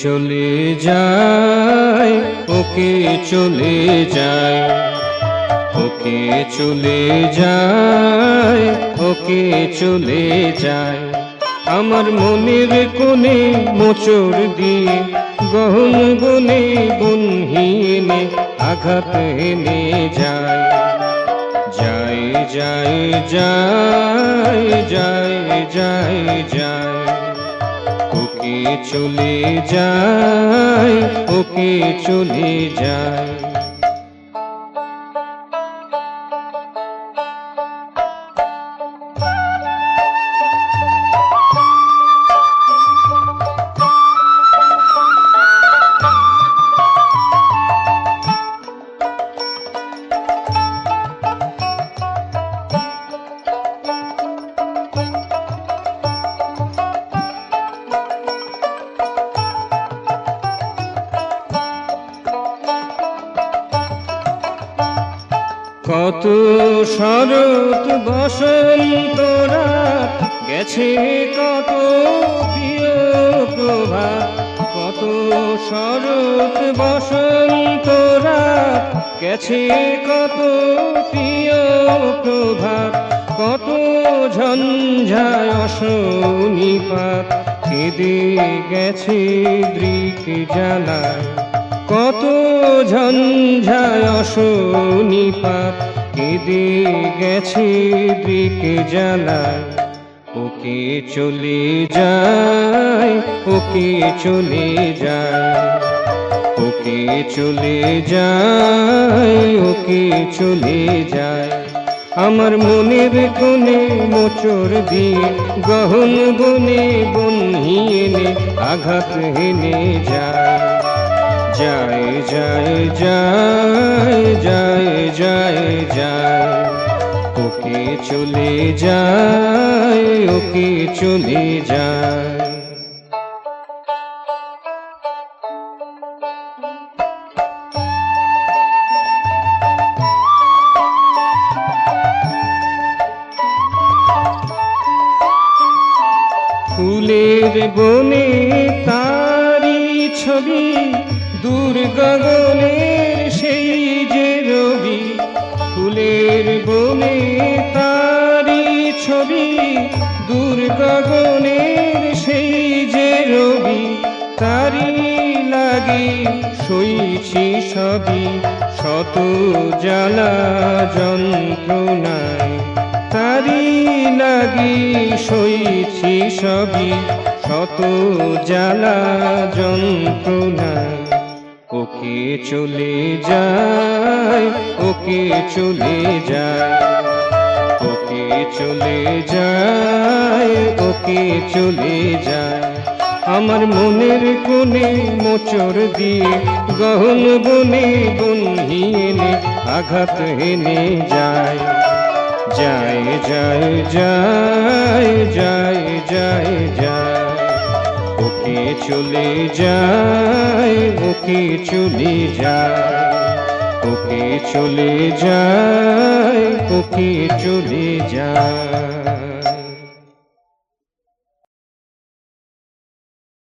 চলে যায়, ওকে চলে যায়, ওকে চলে যায়, ওকে চলে যায়। আমার মনের কোণে মোচড় দিয়ে গহন বনে বনহীনে আঘাত এনে যায়। যায় যায় যায় যায় যায় যায়, ওকে চলে যায়, ওকে চলে যায়। কত শরৎ বসন্ত রাত গেছে, কত প্রিয় প্রভাত। কত শরৎ বসন্ত রাত গেছে, কত প্রিয় প্রভাত। কত ঝঞ্ঝায় অশনিপাত কেঁদে গেছে দৃক জ্বালায়। কত ঝঞ্ঝায় অশনিপাত কেঁদে গেছে দৃক জ্বালায়। ওকে চলে যায়, ওকে চলে যায়, ওকে চলে যায়, ওকে চলে যায়। আমার মনের কোণে মোচড় দিয়ে গহন বনে বনহীনে আঘাত হেনে যায়। যায় যায় যায় যায় যায় যায়, ওকে চলে যায়, ওকে চলে যায়। ফুলের বনে তারি ছবি, দূর গগনের সেই যে রবি। ফুলের বনে তারি ছবি, দূর গগনের সেই যে রবি। তারি লাগি সইছি সবই, শত জ্বালা যন্ত্রণায়। তারি লাগি সইছি সবই, শত জ্বালা যন্ত্রণায়। ওকে চলে যায়, ওকে চলে যায়, ওকে চলে যায়, ওকে চলে যায়। আমার মনের কোণে মোচড় দিয়ে গহন বনে বনহীনে আঘাত হেনে যায়। যায় যায় যায় যায় যায় যায়, ওকে চলে যায়, ওকে চলে যায়, ওকে চলে যায়, ওকে চলে যায়।